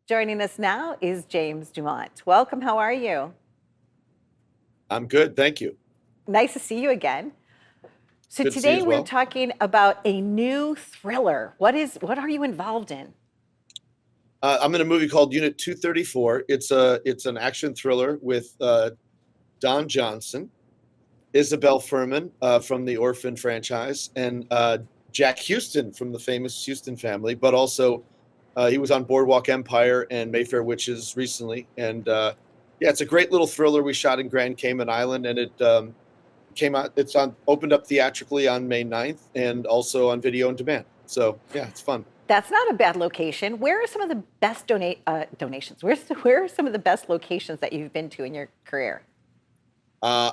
Joining us now is James Dumont. Welcome. How are you? I'm good, thank you. Nice to see you again. So Good to see you today as we're well. talking about a new thriller. What are you involved in? I'm in a movie called Unit 234. It's an action thriller with Don Johnson, Isabel Furman from the Orphan franchise, and Jack Houston from the famous Houston family. But also, he was on Boardwalk Empire and Mayfair Witches recently. And yeah, it's a great little thriller we shot in Grand Cayman Island, and it came out. Opened up theatrically on May 9th, and also on video on demand. So yeah, it's fun. That's not a bad location. Where are some of the best donations? Where are some of the best locations that you've been to in your career?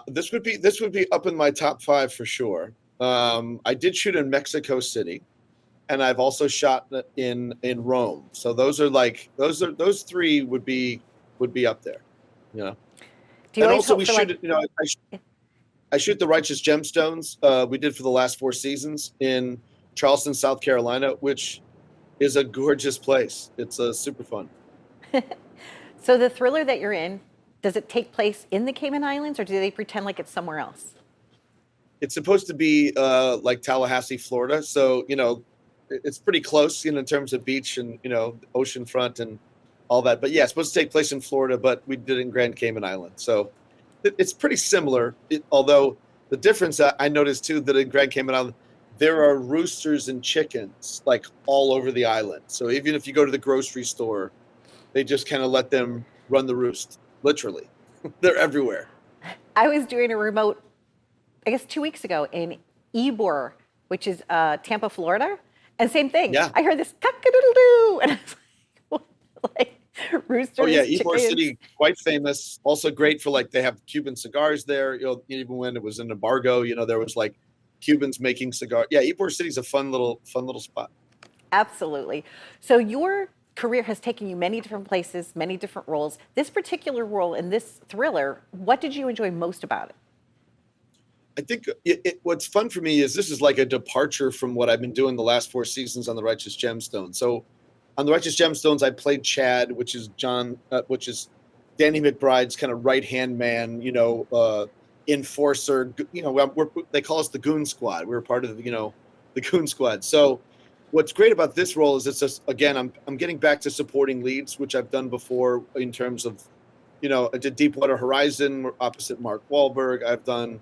This would be up in my top five for sure. I did shoot in Mexico City, and I've also shot in Rome. So those three would be up there, you know. Do you And always also hope we for shoot like? it. I shoot the Righteous Gemstones. We did for the last four seasons in Charleston, South Carolina, which is a gorgeous place. It's super fun. So the thriller that you're in, does it take place in the Cayman Islands or do they pretend like it's somewhere else? It's supposed to be like Tallahassee, Florida. So it's pretty close, in terms of beach and ocean front and all that. But yeah, it's supposed to take place in Florida, but we did it in Grand Cayman Island. So it's pretty similar. Although the difference I noticed too that in Grand Cayman Island there are roosters and chickens like all over the island. So even if you go to the grocery store, they just kind of let them run the roost. Literally, they're everywhere. I was doing a remote, I guess 2 weeks ago in Ybor, which is Tampa, Florida, and same thing. Yeah. I heard this cock-a-doodle-doo, and I was like, Oh yeah, roosters, Ybor chickens. City, quite famous. Also great for like they have Cuban cigars there. Even when it was an embargo, there was like Cubans making cigars. Yeah, Ybor City's a fun little spot. Absolutely. So your career has taken you many different places, many different roles. This particular role in this thriller, what did you enjoy most about it? I think what's fun for me is this is like a departure from what I've been doing the last four seasons on the Righteous Gemstones. So on the Righteous Gemstones, I played Chad, which is Danny McBride's kind of right hand man, enforcer. They call us the Goon Squad. We were part of the Goon Squad. So what's great about this role is it's just, again, I'm getting back to supporting leads, which I've done before in terms of, I did Deepwater Horizon opposite Mark Wahlberg. I've done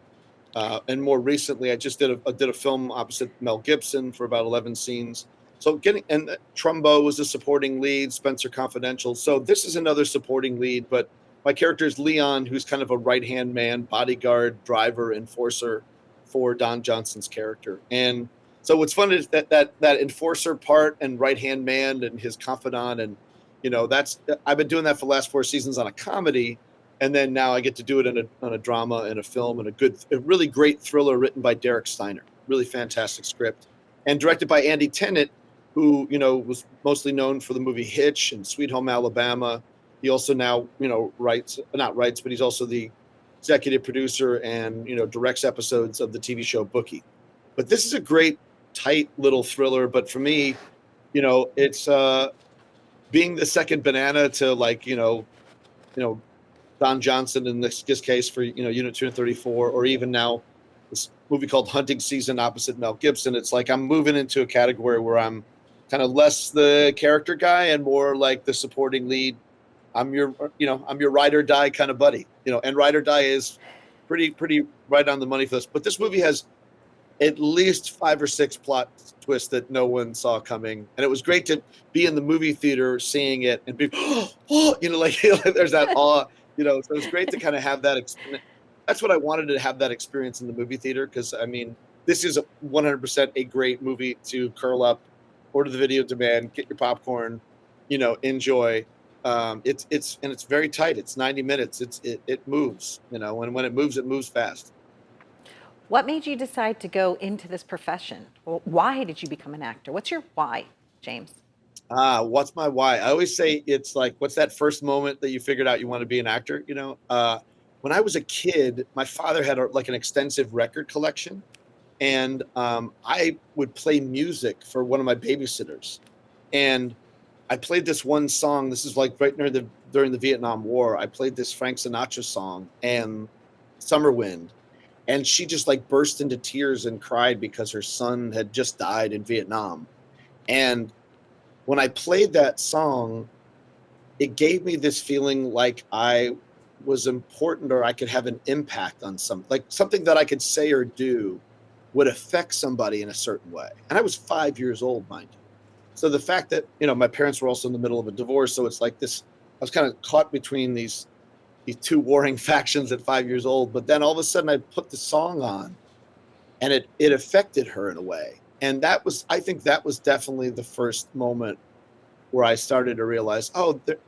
and more recently, I just did a film opposite Mel Gibson for about 11 scenes. So Trumbo was a supporting lead, Spencer Confidential. So this is another supporting lead, but my character is Leon, who's kind of a right-hand man, bodyguard, driver, enforcer for Don Johnson's character. And so what's fun is that enforcer part and right-hand man and his confidant, and that's I've been doing that for the last four seasons on a comedy, and then now I get to do it on a drama and a film and a really great thriller written by Derek Steiner. Really fantastic script, and directed by Andy Tennant, who was mostly known for the movie Hitch and Sweet Home Alabama. He also now not writes, but he's also the executive producer and directs episodes of the TV show Bookie. But this is a great tight little thriller. But for me, it's being the second banana to Don Johnson in this case for Unit 234, or even now this movie called Hunting Season opposite Mel Gibson. It's like I'm moving into a category where I'm kind of less the character guy and more like the supporting lead. I'm your ride or die kind of buddy. And ride or die is pretty right on the money for this. But this movie has at least five or six plot twists that no one saw coming, and it was great to be in the movie theater seeing it and be there's that awe. So it's great to kind of have that experience. That's what I wanted, to have that experience in the movie theater, because I mean this is 100% a great movie to curl up, order the video demand, get your popcorn, enjoy. It's very tight. It's 90 minutes. It moves, and when it moves fast. What made you decide to go into this profession? Why did you become an actor? What's your why, James? What's my why? I always say it's like, what's that first moment that you figured out you want to be an actor? When I was a kid, my father had like an extensive record collection, and I would play music for one of my babysitters, and I played this one song. This is like right during the Vietnam War. I played this Frank Sinatra song and Summer Wind, and she just like burst into tears and cried because her son had just died in Vietnam. And when I played that song, it gave me this feeling like I was important, or I could have an impact on something that I could say or do would affect somebody in a certain way. And I was 5 years old, mind you. So the fact that, my parents were also in the middle of a divorce. So it's like this, I was kind of caught between these two warring factions at 5 years old. But then all of a sudden I put the song on, and it affected her in a way. And I think that was definitely the first moment where I started to realize,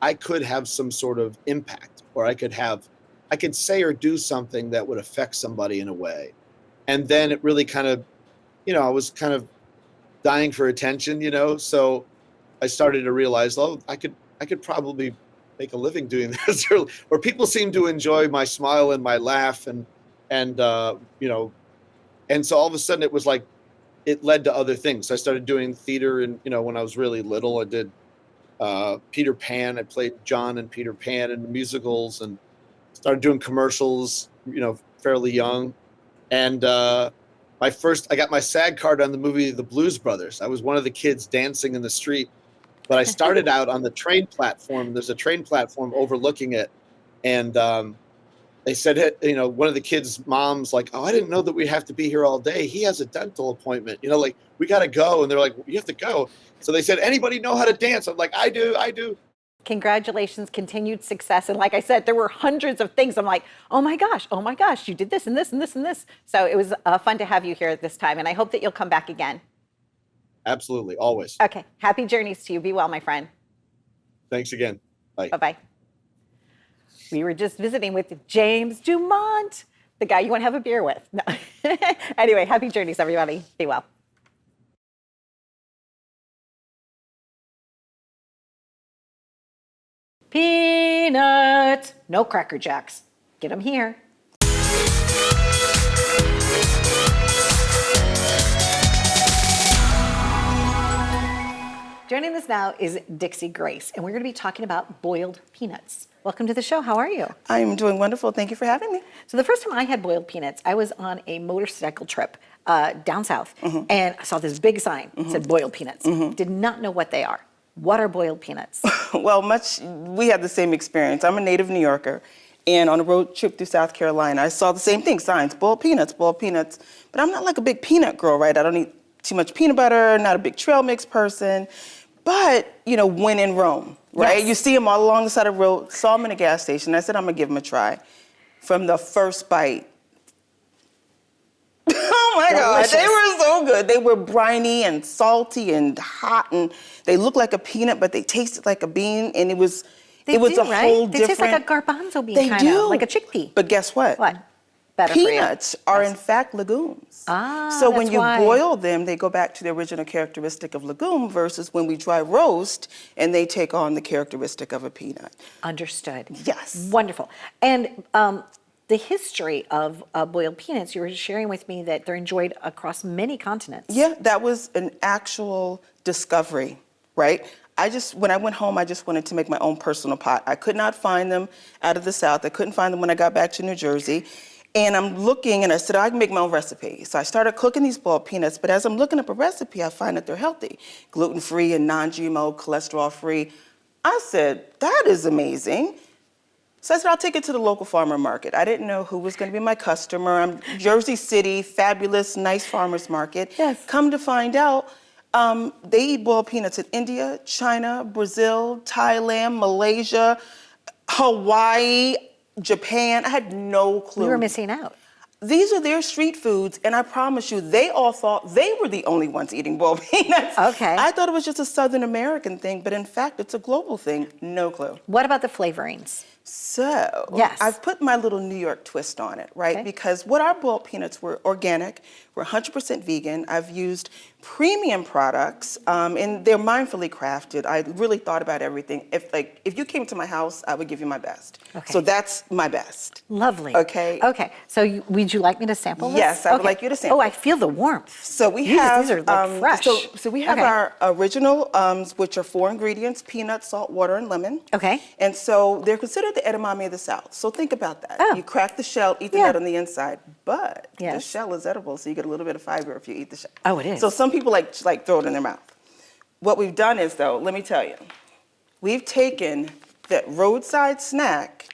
I could have some sort of impact, or I could say or do something that would affect somebody in a way. And then it really kind of, I was kind of dying for attention, so I started to realize, I could probably make a living doing this, or people seem to enjoy my smile and my laugh, and so all of a sudden it was like, it led to other things. I started doing theater, and when I was really little, I did Peter Pan. I played John and Peter Pan in musicals, and started doing commercials, fairly young. And I got my SAG card on the movie The Blues Brothers. I was one of the kids dancing in the street, but I started out on the train platform. There's a train platform overlooking it, and they said, one of the kids' moms, like, I didn't know that we have to be here all day. He has a dental appointment, like, we got to go. And they're like, you have to go. So they said, anybody know how to dance? I'm like, I do. Congratulations, continued success. And like I said, there were hundreds of things. I'm like, oh my gosh, you did this and this and this and this. So it was fun to have you here at this time. And I hope that you'll come back again. Absolutely, always. Okay, happy journeys to you. Be well, my friend. Thanks again. Bye. Bye-bye. We were just visiting with James Dumont, the guy you want to have a beer with. No. Anyway, happy journeys, everybody. Be well. Peanuts. No Cracker Jacks. Get them here. Joining us now is Dixie Grace, and we're going to be talking about boiled peanuts. Welcome to the show. How are you? I'm doing wonderful. Thank you for having me. So the first time I had boiled peanuts, I was on a motorcycle trip down south, and I saw this big sign that said boiled peanuts. Did not know what they are. What are boiled peanuts? Well, we had the same experience. I'm a native New Yorker, and on a road trip through South Carolina, I saw the same thing, signs, boiled peanuts. But I'm not like a big peanut girl, right? I don't eat too much peanut butter, not a big trail mix person. But, when in Rome, right? Yes. You see them all along the side of the road, saw them in a gas station. I said, I'm going to give them a try. From the first bite, oh my God, they were so good. They were briny and salty and hot, and they looked like a peanut, but they tasted like a bean, and it was a whole different. They taste like a garbanzo bean, They kind do. of, like a chickpea. But guess what? What? Better Peanuts are in fact legumes. So when you boil them, they go back to the original characteristic of legume versus when we dry roast and they take on the characteristic of a peanut. Understood. Yes. Wonderful. And the history of boiled peanuts, you were sharing with me that they're enjoyed across many continents. Yeah, that was an actual discovery, right? When I went home, I just wanted to make my own personal pot. I could not find them out of the South. I couldn't find them when I got back to New Jersey. And I'm looking, and I said, I can make my own recipe. So I started cooking these boiled peanuts, but as I'm looking up a recipe, I find that they're healthy, gluten-free and non-GMO, cholesterol-free. I said, that is amazing. So I said, I'll take it to the local farmer market. I didn't know who was going to be my customer. I'm Jersey City, fabulous, nice farmer's market. Yes. Come to find out, they eat boiled peanuts in India, China, Brazil, Thailand, Malaysia, Hawaii, Japan. I had no clue. We were missing out. These are their street foods, and I promise you, they all thought they were the only ones eating boiled peanuts. Okay. I thought it was just a Southern American thing, but in fact, it's a global thing. No clue. What about the flavorings? So Yes. I've put my little New York twist on it, right? Okay. Because what our boiled peanuts were organic, we're 100% vegan. I've used premium products, and they're mindfully crafted. I really thought about everything. If you came to my house, I would give you my best. Okay. So that's my best. Lovely. Okay. Okay. So would you like me to sample this? Yes, I would Okay. like you to sample. Oh, I feel the warmth. So we these have are like fresh. So we have Okay. our original, which are 4 ingredients: peanut, salt, water, and lemon. Okay. And so they're considered the edamame of the South. So think about that. Oh. You crack the shell, eat the Yeah. nut on the inside, but the Yes. shell is edible, so you get a little bit of fiber if you eat the shell. Oh, it is. So some people like throw it in their mouth. What we've done is, though, let me tell you, we've taken that roadside snack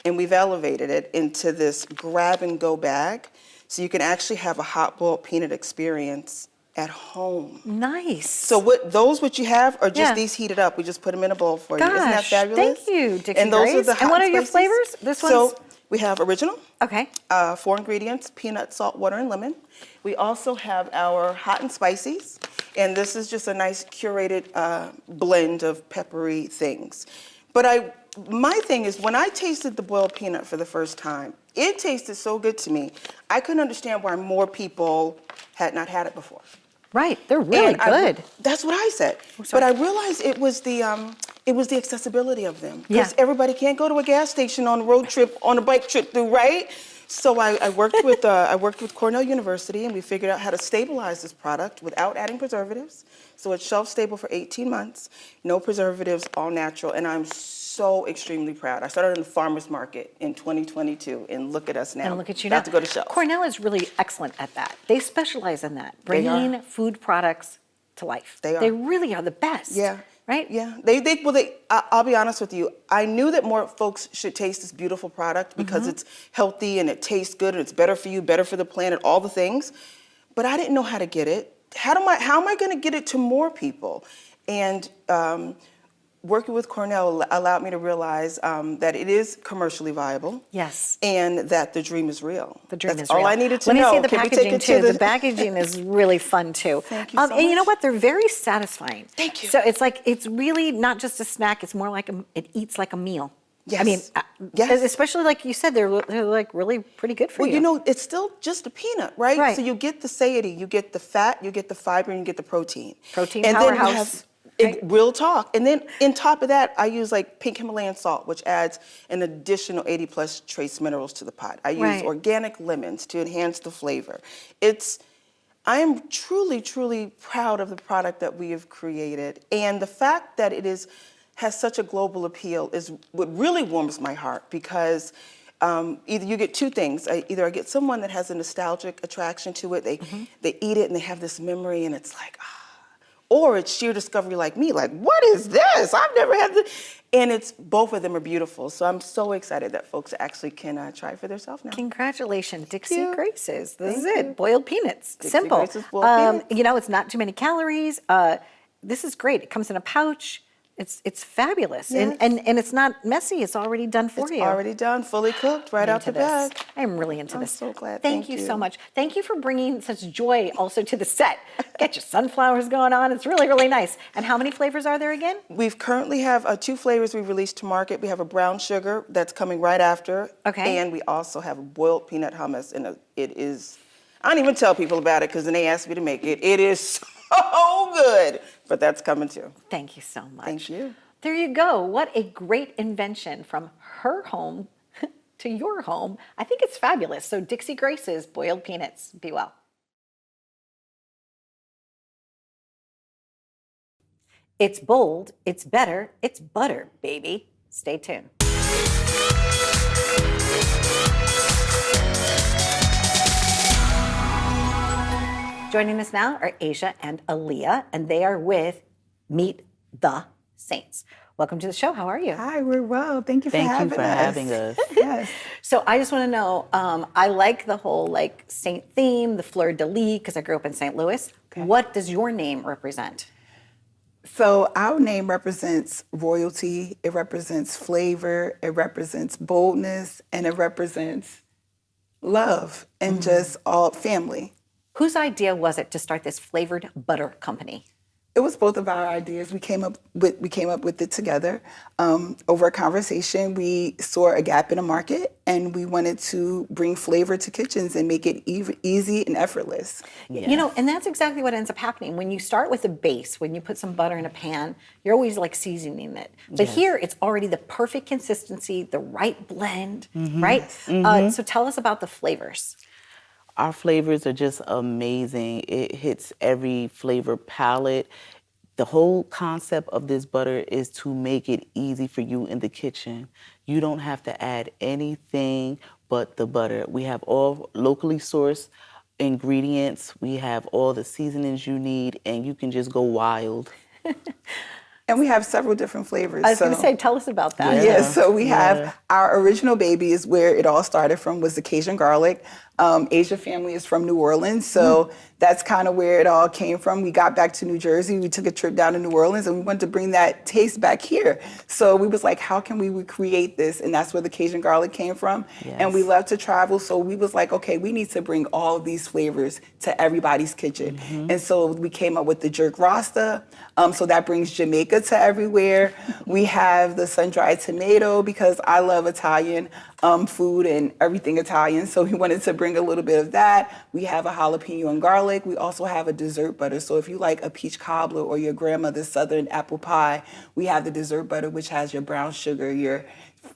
and we've elevated it into this grab and go bag, so you can actually have a hot boiled peanut experience at home. Nice. So what you have are just Yeah. these heated up. We just put them in a bowl for you. Isn't that Gosh, fabulous? thank you, Dixie And those are Grace. the And hot what are your spices. flavors? This So one's- we have original, Okay. 4 ingredients: peanut, salt, water, and lemon. We also have our hot and spices, and this is just a nice curated blend of peppery things. But my thing is, when I tasted the boiled peanut for the first time, it tasted so good to me. I couldn't understand why more people had not had it before. Right. They're really And good. That's what I said. Oh, sorry. But I realized it was the accessibility of them. Yeah. Because everybody can't go to a gas station on a road trip, on a bike trip through, right? So I worked with Cornell University, and we figured out how to stabilize this product without adding preservatives. So it's shelf stable for 18 months, no preservatives, all natural, and I'm so extremely proud. I started in the farmer's market in 2022, and look at us now. And look at you About now. to go to shelf. Cornell is really excellent at that. They specialize in that, They are. bringing food products to life. They are. They really are the best. Yeah. Right? Yeah. I'll be honest with you. I knew that more folks should taste this beautiful product because it's healthy and it tastes good and it's better for you, better for the planet, all the things. But I didn't know how to get it. How am I going to get it to more people? And working with Cornell allowed me to realize that it is commercially viable. Yes. And that the dream is real. The dream That's is real. all I needed to Let know. me see the Can we take packaging it too. to The packaging is really fun too. Thank you so And you know much. what? They're very satisfying. Thank you. So it's really not just a snack. It's more like it eats like a meal. I mean, Yes. Yes. especially like you said, they're like really pretty good for Well, you. you know, it's still just a peanut, right? Right. So you get the satiety, you get the fat, you get the fiber, and you get the protein. Protein and powerhouse, Then we have, right? real talk. And then on top of that, I use like pink Himalayan salt, which adds an additional 80 plus trace minerals to the pot. I use Right. organic lemons to enhance the flavor. I am truly, truly proud of the product that we have created. And the fact that it has such a global appeal is what really warms my heart, because either you get two things. Either I get someone that has a nostalgic attraction to it, they eat it and they have this memory and it's like, or it's sheer discovery like me, like, what is this? I've never had this. And both of them are beautiful. So I'm so excited that folks actually can try it for themselves now. Congratulations, Dixie you. Graces. This is Thank it. you. Boiled peanuts. Dixie Simple. Graces boiled peanuts. You know, it's not too many calories. This is great. It comes in a pouch. It's fabulous. Yes. And it's not messy. It's already done for It's you. already done, fully cooked, right I'm out the into this. bag. I'm really into I'm this. so glad. Thank Thank you you. so much. Thank you for bringing such joy also to the set. Get your sunflowers going on. It's really, really nice. And how many flavors are there again? We've currently have 2 flavors we released to market. We have a brown sugar that's coming right after. Okay. And we also have a boiled peanut hummus. And it is, I don't even tell people about it because then they ask me to make it. It is so good. But that's coming too. Thank you so much. Thank you. There you go. What a great invention from her home to your home. I think it's fabulous. So Dixie Grace's boiled peanuts. Be well. It's bold, it's better, it's butter, baby. Stay tuned. Joining us now are Asia and Aaliyah, and they are with Meet the Saints. Welcome to the show. How are you? Hi, we're well. Thank you for Thank having you for us. having us. Yes. So I just want to know, I like the whole like saint theme, the fleur de lis, because I grew up in St. Louis. Okay. What does your name represent? So our name represents royalty. It represents flavor. It represents boldness, and it represents love and just all family. Whose idea was it to start this flavored butter company? It was both of our ideas. We came up with it together. Over a conversation, we saw a gap in the market, and we wanted to bring flavor to kitchens and make it easy and effortless. You know, and that's exactly what ends up happening. When you start with a base, when you put some butter in a pan, you're always like seasoning it. But here, it's already the perfect consistency, the right blend, right? So tell us about the flavors. Our flavors are just amazing. It hits every flavor palette. The whole concept of this butter is to make it easy for you in the kitchen. You don't have to add anything but the butter. We have all locally sourced ingredients. We have all the seasonings you need, and you can just go wild. And we have several different flavors. I was going to say, tell us about that. Yeah, so we have our original baby is where it all started from, was the Cajun garlic. Asia family is from New Orleans, so that's kind of where it all came from. We got back to New Jersey, we took a trip down to New Orleans, and we wanted to bring that taste back here. So we was like, how can we recreate this? And that's where the Cajun garlic came from. And we love to travel, so we was like, okay, we need to bring all of these flavors to everybody's kitchen. And so we came up with the jerk rasta, so that brings Jamaica to everywhere. We have the sun-dried tomato, because I love Italian food and everything Italian, so we wanted to bring a little bit of that. We have a jalapeno and garlic. We also have a dessert butter, so if you like a peach cobbler or your grandmother's southern apple pie, we have the dessert butter, which has your brown sugar, your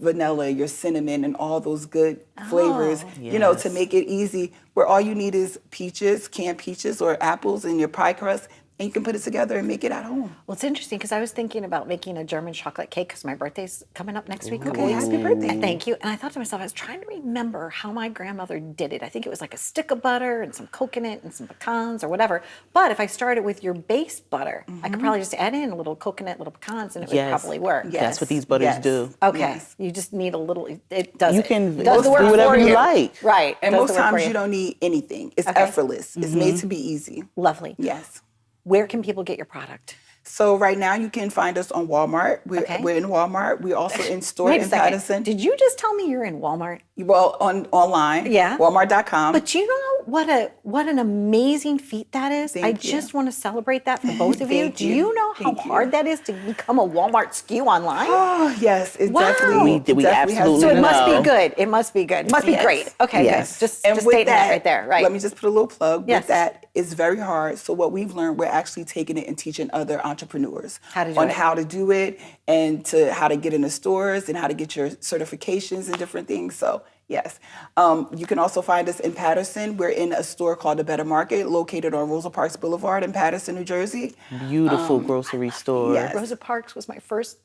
vanilla, your cinnamon, and all those good flavors, you know, to make it easy, where all you need is peaches, canned peaches or apples in your pie crust, and you can put it together and make it at home. Well, it's interesting because I was thinking about making a German chocolate cake because my birthday's coming up next week. Okay, happy birthday. And thank you. And I thought to myself, I was trying to remember how my grandmother did it. I think it was like a stick of butter and some coconut and some pecans or whatever. But if I started with your base butter, I could probably just add in a little coconut, little pecans, and it would probably work. That's what these butters do. Okay. You just need a little, it does You it. can Does the work do whatever for you like. Right. And does most the work for times you don't need anything. It's effortless. It's made to be easy. Lovely. Yes. Where can people get your product? So right now you can find us on Walmart. We're in Walmart. We're also in store Wait a in second. Patterson. Did you just tell me you're in Walmart? Well, online. Yeah. Walmart.com. But you know what an amazing feat that is? Thank I you. just want to celebrate that for both of you. Thank Do you. you know how Thank you. hard that is to become a Walmart SKU online? Oh, yes. It Wow. definitely, We definitely has absolutely So to it be must know. be good. It must be good. It must be Yes. great. Okay, Yes. good. Just And with stating that right there, right? Let me just put a little plug. Yes. With that, it's very hard. So what we've learned, we're actually taking it and teaching other entrepreneurs How to do on it. how to do it, and to how to get in the stores and how to get your certifications and different things. So yes. You can also find us in Patterson. We're in a store called The Better Market, located on Rosa Parks Boulevard in Patterson, New Jersey. Beautiful grocery store. yes. Rosa Parks was my first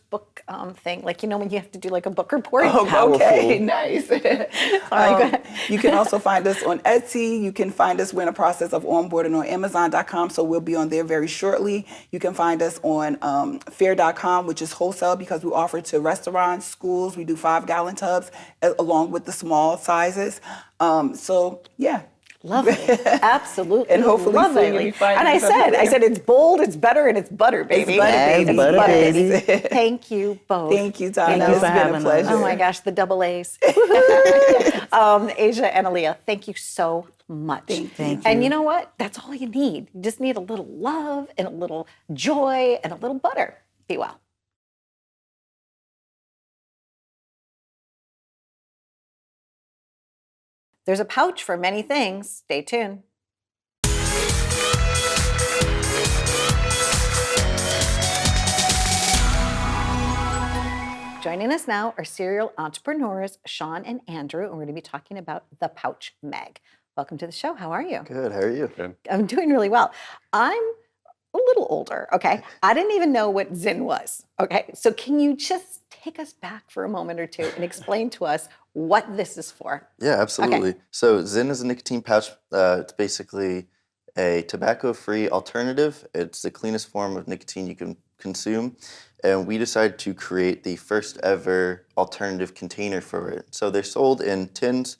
book thing. Like, you know, when you have to do like a book report. Oh, okay, nice. Sorry, go ahead. You can also find us on Etsy. You can find us. We're in the process of onboarding on Amazon.com, so we'll be on there very shortly. You can find us on Fair.com, which is wholesale, because we offer to restaurants, schools. We do 5-gallon tubs along with the small sizes. So yeah. Lovely, absolutely, And hopefully soon lovely. you'll be finding And I something said, it's bold, it's better, and it's butter, baby. butter, baby. It's Butter, baby. baby. Thank you both. Thank you, Donna. Thank you It's for been having a us. pleasure. Oh my gosh, the double A's. Asia and Aaliyah, thank you so much. Thank And you know what? That's all you need. You just need a little love and a little joy and a little butter. Be well. There's a pouch for many things. Stay tuned. Joining us now are serial entrepreneurs Sean and Andrew, and we're going to be talking about the Pouch Mag. Welcome to the show. How are you? Good. How are you? Good. I'm doing really well. I'm a little older, okay? I didn't even know what Zyn was, okay? So can you just take us back for a moment or two and explain to us what this is for? Yeah, absolutely. So Zyn is a nicotine pouch. It's basically a tobacco-free alternative. It's the cleanest form of nicotine you can consume. And we decided to create the first ever alternative container for it. So they're sold in tins.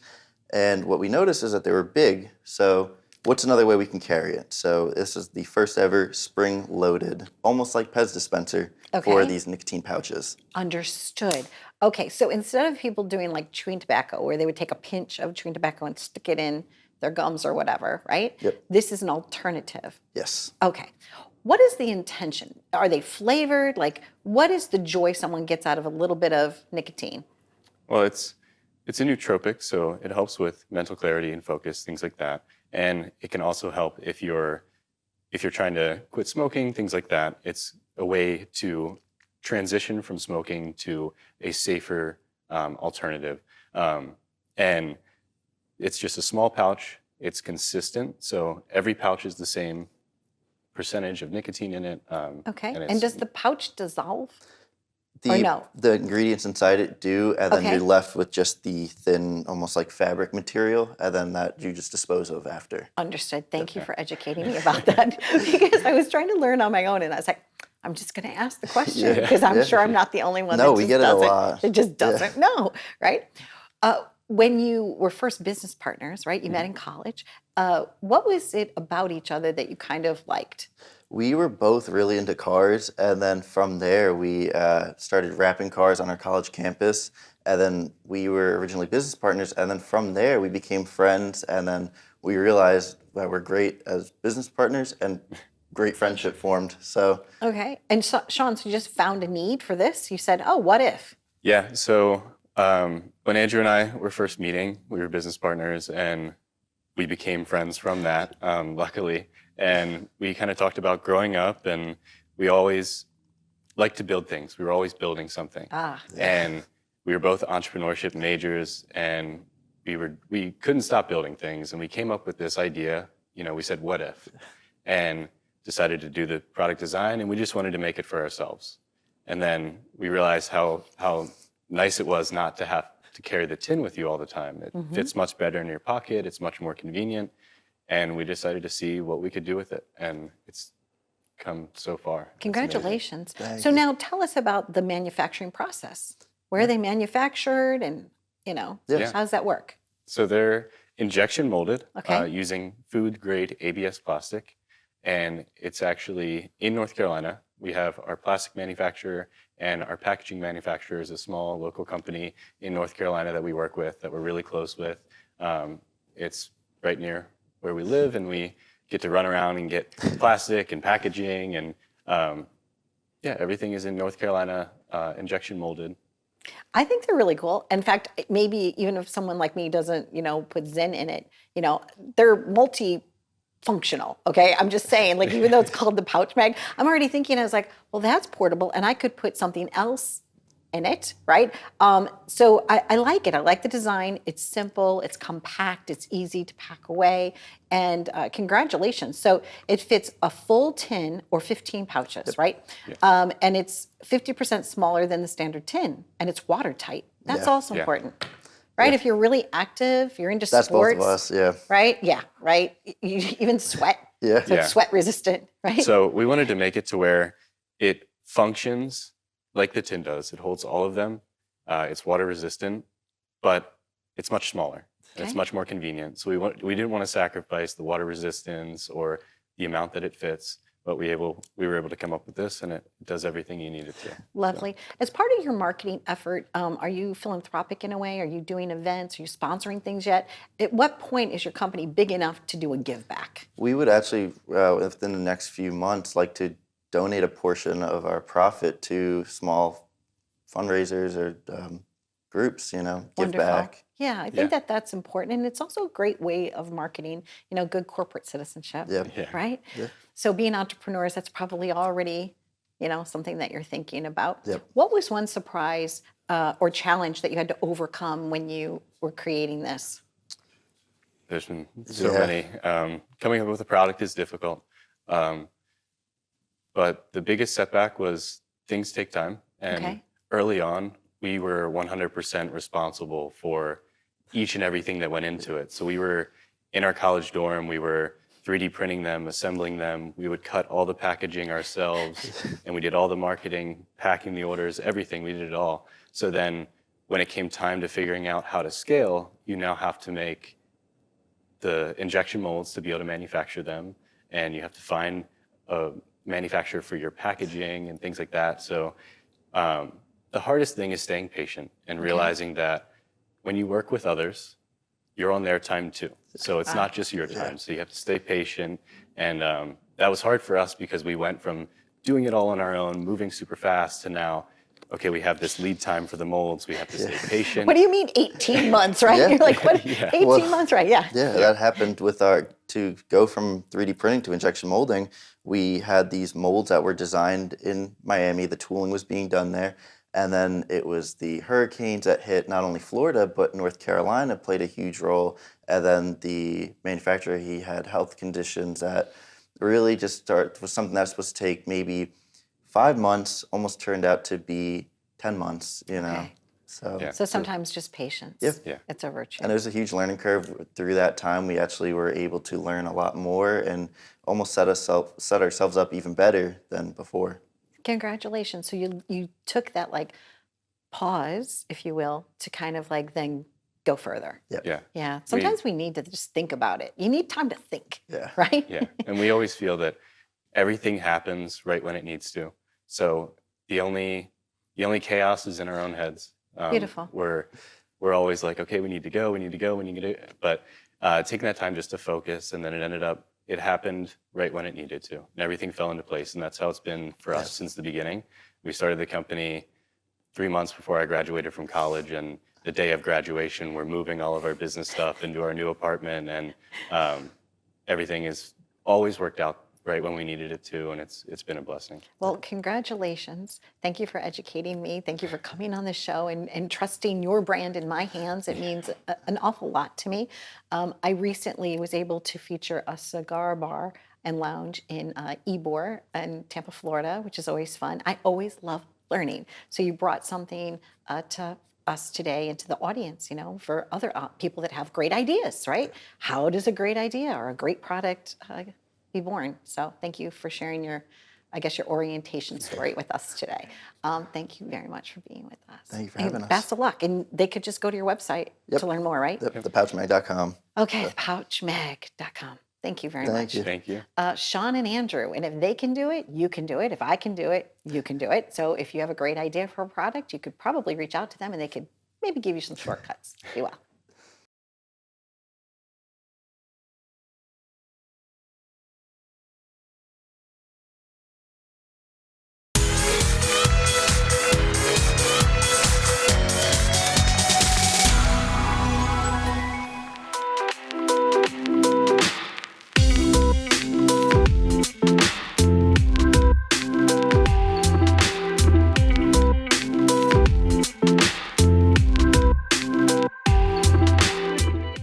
And what we noticed is that they were big. So what's another way we can carry it? So this is the first ever spring-loaded, almost like Pez dispenser for these nicotine pouches. Understood. Okay, so instead of people doing like chewing tobacco, where they would take a pinch of chewing tobacco and stick it in their gums or whatever, right? Yep. This is an alternative. Yes. Okay. What is the intention? Are they flavored? Like, what is the joy someone gets out of a little bit of nicotine? Well, it's a nootropic, so it helps with mental clarity and focus, things like that. And it can also help if you're trying to quit smoking, things like that. It's a way to transition from smoking to a safer alternative. And it's just a small pouch. It's consistent, so every pouch is the same percentage of nicotine in it. Okay. And, And does the pouch dissolve? The, Or no? the ingredients inside it do, and then Okay. you're left with just the thin, almost like fabric material, and then that you just dispose of after. Understood. Thank you for educating me about that because I was trying to learn on my own and I was like, I'm just going to ask the question because I'm sure I'm not the only one No, that we just get it a doesn't, lot. that just Yeah. doesn't know, right? When you were first business partners, right? You met in college. What was it about each other that you kind of liked? We were both really into cars, and then from there we started wrapping cars on our college campus. And then we were originally business partners, and then from there we became friends. And then we realized that we're great as business partners, and great friendship formed. So Okay. And Sean, so you just found a need for this? You said, oh, what if? Yeah, so when Andrew and I were first meeting, we were business partners, and we became friends from that, luckily. And we kind of talked about growing up, and we always liked to build things. We were always building something. And we were both entrepreneurship majors, and we couldn't stop building things. And we came up with this idea, we said, what if? And decided to do the product design, and we just wanted to make it for ourselves. And then we realized how nice it was not to have to carry the tin with you all the time. It fits much better in your pocket. It's much more convenient. And we decided to see what we could do with it. And it's come so far. It's amazing. Congratulations. Thank So you. now tell us about the manufacturing process. Where are they manufactured and, Yeah. how does that work? So they're injection molded Okay. using food grade ABS plastic. And it's actually in North Carolina. We have our plastic manufacturer and our packaging manufacturer is a small local company in North Carolina that we work with, that we're really close with. It's right near where we live, and we get to run around and get plastic and packaging, and everything is in North Carolina, injection molded. I think they're really cool. In fact, maybe even if someone like me doesn't, put Zen in it, they're multi-functional. Okay, I'm just saying, like even though it's called the pouch mag, I'm already thinking. I was like, well, that's portable, and I could put something else in it, right? So I like it. I like the design. It's simple. It's compact. It's easy to pack away. And congratulations. So it fits a full 10 or 15 pouches, right? And it's 50% smaller than the standard tin, and it's watertight. That's Yeah. also important, right? If you're really active, you're into that's sports, both of us, yeah. right? Yeah, right. You even sweat. Yeah. So it's sweat resistant, right? So we wanted to make it to where it functions like the tin does. It holds all of them. It's water resistant, but it's much smaller. And it's Okay. much more convenient. So we didn't want to sacrifice the water resistance or the amount that it fits, but we were able to come up with this, and it does everything you need it to. Lovely. As part of your marketing effort, are you philanthropic in a way? Are you doing events? Are you sponsoring things yet? At what point is your company big enough to do a give back? We would actually, within the next few months, like to donate a portion of our profit to small fundraisers or groups, give Wonderful. back. Yeah, I think that's important. And it's also a great way of marketing, good corporate citizenship, Yeah. right? Yeah. So being entrepreneurs, that's probably already, something that you're thinking about. Yep. What was one surprise or challenge that you had to overcome when you were creating this? There's been so Yeah. many. Coming up with a product is difficult. But the biggest setback was things take time. And Okay. early on, we were 100% responsible for each and everything that went into it. So we were in our college dorm, we were 3D printing them, assembling them. We would cut all the packaging ourselves, and we did all the marketing, packing the orders, everything. We did it all. So then when it came time to figuring out how to scale, you now have to make the injection molds to be able to manufacture them, and you have to find a manufacturer for your packaging and things like that. So the hardest thing is staying patient and realizing that when you work with others, you're on their time too. So it's not just your time. So you have to stay patient, and that was hard for us because we went from doing it all on our own, moving super fast, to now, okay, we have this lead time for the molds. We have to stay patient. What do you mean 18 months, right? Yeah. You're like, what? Yeah. 18 Well, months, right? Yeah. Yeah, that happened with to go from 3D printing to injection molding. We had these molds that were designed in Miami. The tooling was being done there. And then it was the hurricanes that hit not only Florida, but North Carolina played a huge role. And then the manufacturer, he had health conditions that really was something that was supposed to take maybe 5 months, almost turned out to be 10 months, you know. Okay. So, Yeah. So sometimes just patience. Yep. Yeah. It's a virtue. and it was a huge learning curve. Through that time, we actually were able to learn a lot more and almost set ourselves up even better than before. Congratulations. So you took that like pause, if you will, to kind of like then go further. Yeah. Yeah. Sometimes we need to just think about it. You need time to think. Yeah. Right? Yeah. And we always feel that everything happens right when it needs to. So the only chaos is in our own heads. Beautiful. We're always like, okay, we need to go. But taking that time just to focus, and then it happened right when it needed to, and everything fell into place. And that's how it's been for us since the beginning. We started the company 3 months before I graduated from college, and the day of graduation, we're moving all of our business stuff into our new apartment, and everything has always worked out right when we needed it to, and it's been a blessing. Well, congratulations. Thank you for educating me. Thank you for coming on the show and trusting your brand in my hands. It means an awful lot to me. I recently was able to feature a cigar bar and lounge in Ybor in Tampa, Florida, which is always fun. I always love learning. So you brought something to us today and to the audience, you know, for other people that have great ideas, right? How does a great idea or a great product be born? So thank you for sharing your orientation story with us today. Thank you very much for being with us. Thank you for And having us. Best of luck. And they could just go to your website to learn more, right? Thepouchmag.com. Okay, pouchmag.com. Thank you very much. Thank you. Sean and Andrew, and if they can do it, you can do it. If I can do it, you can do it. So if you have a great idea for a product, you could probably reach out to them and they could maybe give you some shortcuts. Be well.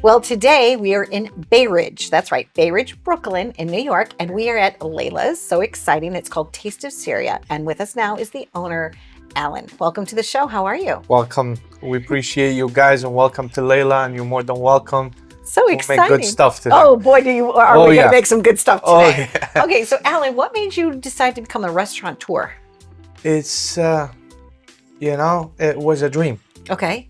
Well, today we are in Bay Ridge. That's right, Bay Ridge, Brooklyn in New York, and we are at Laila's. So exciting. It's called Taste of Syria. And with us now is the owner, Alan. Welcome to the show. How are you? Welcome. We appreciate you guys, and welcome to Laila, and you're more than welcome. So We'll exciting. make good stuff today. Oh boy, are we going to make some good stuff Oh, today. yeah. Okay, so Alan, what made you decide to become a restaurateur? It's, it was a dream. Okay.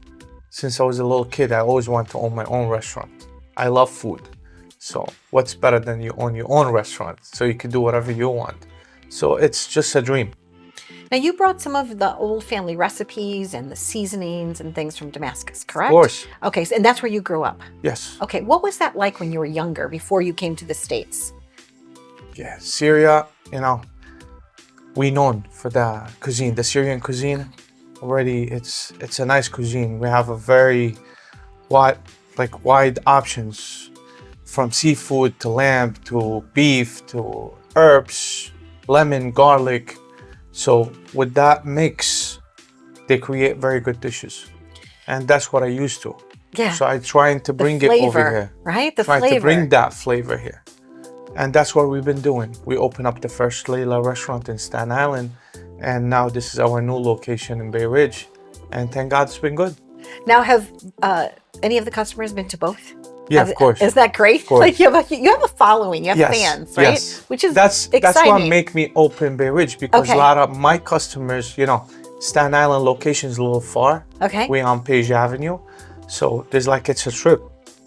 Since I was a little kid, I always wanted to own my own restaurant. I love food. So what's better than you own your own restaurant so you can do whatever you want. So it's just a dream. Now you brought some of the old family recipes and the seasonings and things from Damascus, correct? Of course. Okay, so, and that's where you grew up. Yes. Okay, what was that like when you were younger, before you came to the States? Yeah, Syria, we known for the cuisine, the Syrian cuisine. Already, it's a nice cuisine. We have a very wide options, from seafood to lamb to beef to herbs, lemon, garlic. So with that mix, they create very good dishes, and that's what I used to. Yeah. So I trying to bring the it flavor, over here. right? The Trying flavor. to bring that flavor here. And that's what we've been doing. We opened up the first Laila restaurant in Staten Island, and now this is our new location in Bay Ridge. And thank God it's been good. Now, have any of the customers been to both? Yeah, of course. Isn't that great? Of course. Like you have a following, you have Yes, fans, right? yes. Which is That's exciting. what make me open Bay Ridge, because Okay. a lot of my customers, Staten Island location is a little far. Okay. We're on Page Avenue, so it's a trip.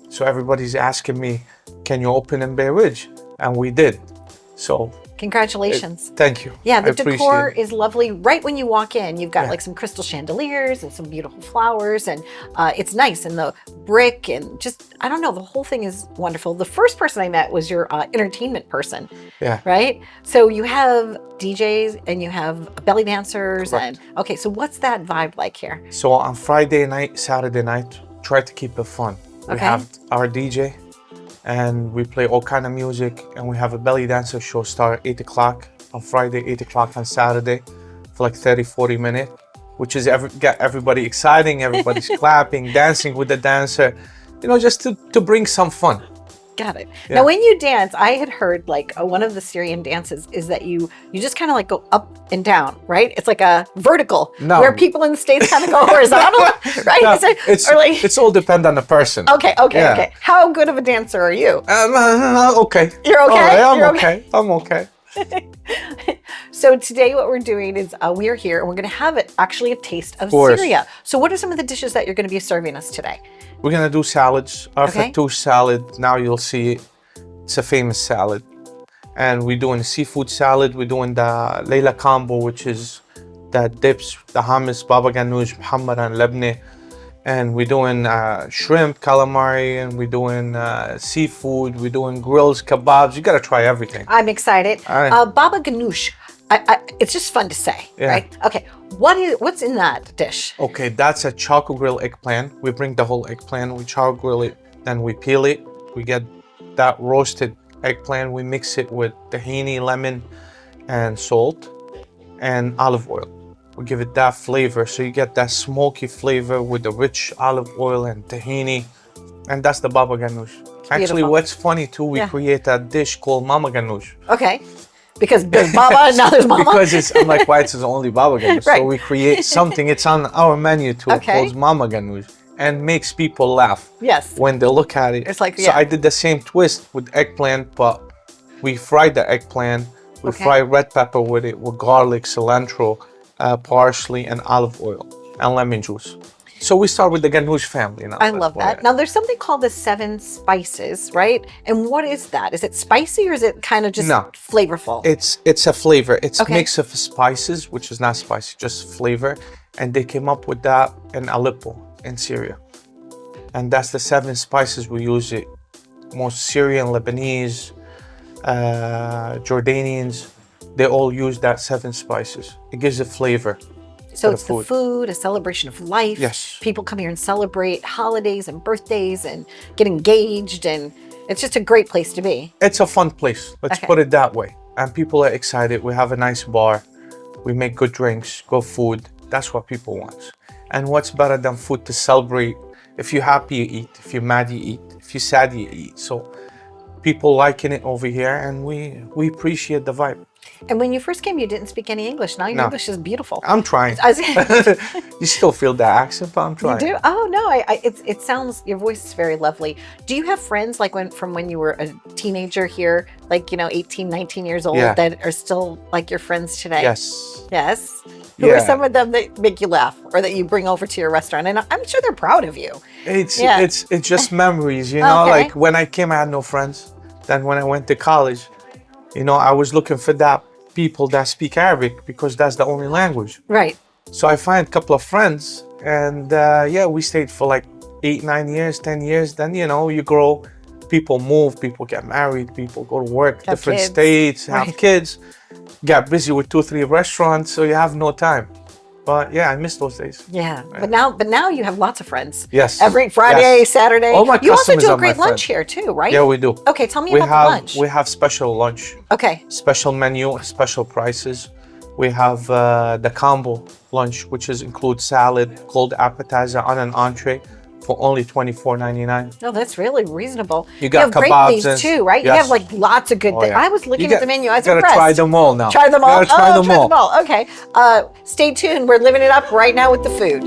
So everybody's asking me, can you open in Bay Ridge? And we did. So Congratulations. Thank you. Yeah, the I appreciate decor it. is lovely. Right when you walk in, you've got Yeah. like some crystal chandeliers and some beautiful flowers, and it's nice. And the brick and just, I don't know, the whole thing is wonderful. The first person I met was your entertainment person, Yeah. right? So you have DJs and you have belly dancers, Correct. and okay, so what's that vibe like here? So on Friday night, Saturday night, try to keep it fun. We Okay. have our DJ, and we play all kind of music, and we have a belly dancer show start at 8 o'clock on Friday, 8 o'clock on Saturday for like 30, 40 minutes, which is get everybody exciting, everybody's clapping, dancing with the dancer, just to bring some fun. Got it. Yeah. Now, when you dance, I had heard like one of the Syrian dances is that you just kind of like go up and down, right? It's like a vertical, No. where people in the States kind of go horizontal, right? No, Is it- it's or like, it's all depend on the person. okay. Yeah. How good of a dancer are you? Okay. You're okay? All right, I'm You're okay. I'm okay. So today what we're doing is we are here and we're going to have actually a taste of course. Syria. So what are some of the dishes that you're going to be serving us today? We're gonna do salads. Our Okay. fattoush salad. Now you'll see it. It's a famous salad, and we're doing a seafood salad. We're doing the Laila combo, which is the dips, the hummus, baba ganoush, muhammad, and lebne, and we're doing shrimp, calamari, and we're doing seafood. We're doing grills, kebabs. You gotta try everything. I'm excited. All right. Baba ganoush. It's just fun to say, Yeah. right? Okay. What's in that dish? Okay, that's a charcoal grill eggplant. We bring the whole eggplant, we charcoal grill it, then we peel it. We get that roasted eggplant. We mix it with tahini, lemon, and salt, and olive oil. We give it that flavor, so you get that smoky flavor with the rich olive oil and tahini, and that's the baba ganoush. Actually, beautiful. what's funny too, we Yeah. create a dish called mama ganoush. Okay. Because there's Baba and now there's Mama. Because I'm like, why it's only baba ganoush? Right. So we create something. It's on our menu too. Okay. Called mama ganoush, and makes people laugh Yes. when they look at it. It's like, So yeah. I did the same twist with eggplant, but we fried the eggplant. We Okay. fry red pepper with it, with garlic, cilantro, parsley, and olive oil, and lemon juice. So we start with the ganoush family now. I love that. Now there's something called the 7 spices, right? And what is that? Is it spicy or is it kind of just No. flavorful? It's a flavor. It's Okay. a mix of spices, which is not spicy, just flavor. And they came up with that in Aleppo, in Syria. And that's the 7 spices we use it. Most Syrian, Lebanese, Jordanians, they all use that 7 spices. It gives a flavor. So to it's the the food, a celebration of life. Yes. People come here and celebrate holidays and birthdays and get engaged, and it's just a great place to be. It's a fun place. Let's Okay. put it that way. And people are excited. We have a nice bar. We make good drinks, good food. That's what people want. And what's better than food to celebrate? If you're happy, you eat. If you're mad, you eat. If you're sad, you eat. So people liking it over here, and we appreciate the vibe. And when you first came, you didn't speak any English. Now your No. English is beautiful. I'm trying. I was- You still feel the accent, but I'm You trying. do? Oh no! It sounds, your voice is very lovely. Do you have friends like from when you were a teenager here, like 18, 19 years old, Yeah. that are still like your friends today? Yes. Yes. Who are Yeah. some of them that make you laugh or that you bring over to your restaurant? And I'm sure they're proud of you. It's Yeah. it's just memories, you know. Okay. Like when I came, I had no friends. Then when I went to college, I was looking for that people that speak Arabic because that's the only language. Right. So I find a couple of friends, and we stayed for like 8, 9 years, 10 years. Then you grow, people move, people get married, people go to work, Have different kids. states, have Right. kids, get busy with 2, 3 restaurants, so you have no time. But yeah, I miss those days. Yeah. But now you have lots of friends. Yes. Every Friday, Yes. Saturday. All my you also customers do a are my great lunch friends. here too, right? Yeah, we do. Okay, tell me we about have the lunch. we have special lunch, Okay. special menu, special prices. We have the combo lunch, which includes salad, cold appetizer, and an entree for only $24.99. No, that's really reasonable. You got have great kebabs leaves and- too, right? You Yes. have like lots of good Oh, things. yeah. I was looking You at the menu. I was gotta impressed. try them all now. Try them all. Gotta try them all. Them all. Okay. Stay tuned. We're living it up right now with the food.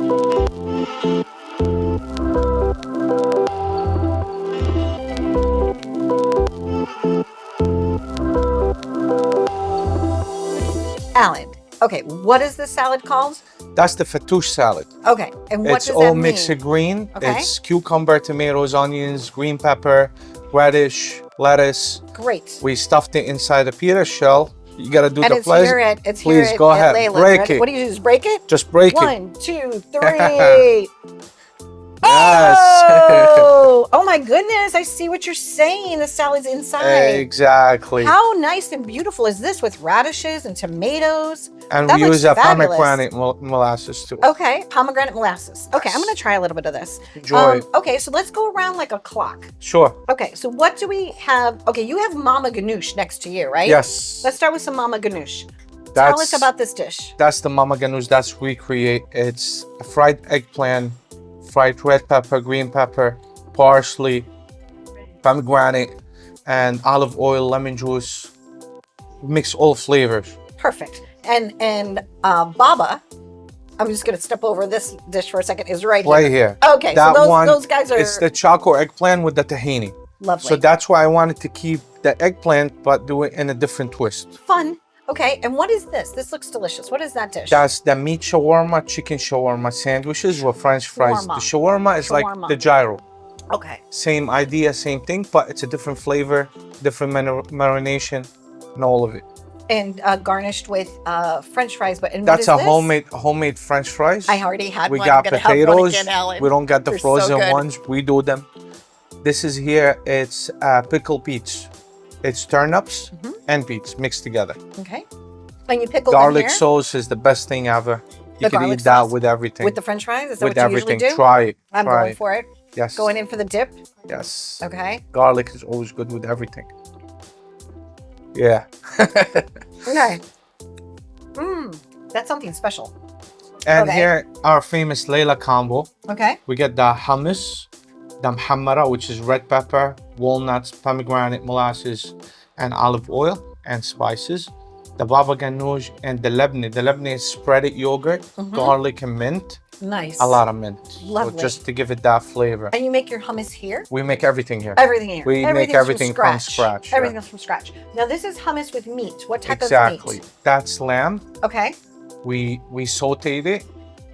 Alan. Okay, what is this salad called? That's the fattoush salad. Okay, and what It's does all that mean? mixed green. Okay. It's cucumber, tomatoes, onions, green pepper, radish, lettuce. Great. We stuffed it inside a pita shell You gotta do And the it's flash. here at it's Please here go at ahead, Laila. break Ready? it. What do you do? Just break it? Just break it. 1, 2, 3. Yes. Oh my goodness! I see what you're saying. The salad's inside. Exactly. How nice and beautiful is this with radishes and tomatoes? And That we looks use a fabulous. pomegranate molasses too. Okay, pomegranate molasses. Okay, I'm gonna try a little bit of this. Enjoy. Okay, so let's go around like a clock. Sure. Okay, so what do we have? Okay, you have mama ganoush next to you, right? Yes. Let's start with some mama ganoush. Tell us That's- about this dish. That's the mama ganoush. That's we create. It's a fried eggplant, fried red pepper, green pepper, parsley, pomegranate, and olive oil, lemon juice. Mix all flavors. Perfect. And baba, I'm just gonna step over this dish for a second. Is right Here. Okay, That so one, those guys are It's the choco eggplant with the tahini. lovely. So that's why I wanted to keep the eggplant, but do it in a different twist. Fun. Okay, and what is this? This looks delicious. What is that dish? That's the meat shawarma, chicken shawarma sandwiches with French fries. Shawarma. The shawarma is Shawarma. like the gyro. Okay. Same idea, same thing, but it's a different flavor, different marination, and all of it. And garnished with French fries. But and That's what a is this? homemade French fries. I already had We one. got I'm gonna have one potatoes. again, Alan. We don't got the They're so frozen good. ones. We do them. This is here. It's pickled peach. It's turnips Mm-hmm. and peach mixed together. Okay. And you pickle Garlic them here sauce is the best thing ever. You The can garlic eat that sauce? with everything. with the French fries. Is that with what you everything. usually do? Try it. I'm Try going it. for it. Yes. Going in for the dip. Yes. Okay. Garlic is always good with everything. Yeah. Okay. That's something special. And Okay. here our famous Laila combo. Okay. We get the hummus, the muhammara, which is red pepper, walnuts, pomegranate molasses, and olive oil and spices. The baba ganoush and the lebni. The lebni is spreaded yogurt, garlic, and mint. Nice. A lot of mint. Lovely. So just to give it that flavor. And you make your hummus here? We make everything here. Everything here. We make Everything's everything from scratch. yeah. Everything's from scratch. Now this is hummus with meat. What type Exactly. of meat? That's lamb. Okay. We sauteed it,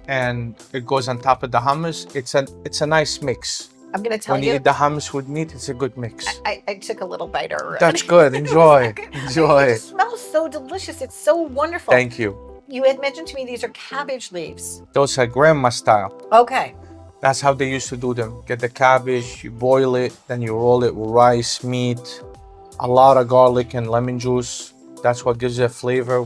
and it goes on top of the hummus. It's a nice mix. I'm gonna tell When you you. eat the hummus with meat, it's a good mix. I took a little bite already. That's good. Enjoy. Enjoy. It smells so delicious. It's so wonderful. Thank you. You had mentioned to me these are cabbage leaves. Those are grandma style. Okay. That's how they used to do them. Get the cabbage, you boil it, then you roll it with rice, meat, a lot of garlic and lemon juice. That's what gives it a flavor.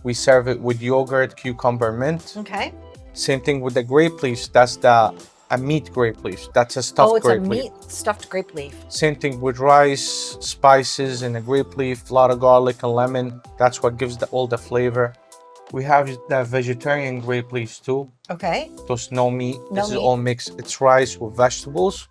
We serve it with yogurt, cucumber, mint. Okay. Same thing with the grape leaves. That's a meat grape leaf. That's a stuffed Oh, it's a grape leaf. meat stuffed grape leaf. Same thing with rice, spices, and a grape leaf, a lot of garlic and lemon. That's what gives all the flavor. We have the vegetarian grape leaves too. Okay. Those no meat. No This is meat. all mixed. It's rice with vegetables.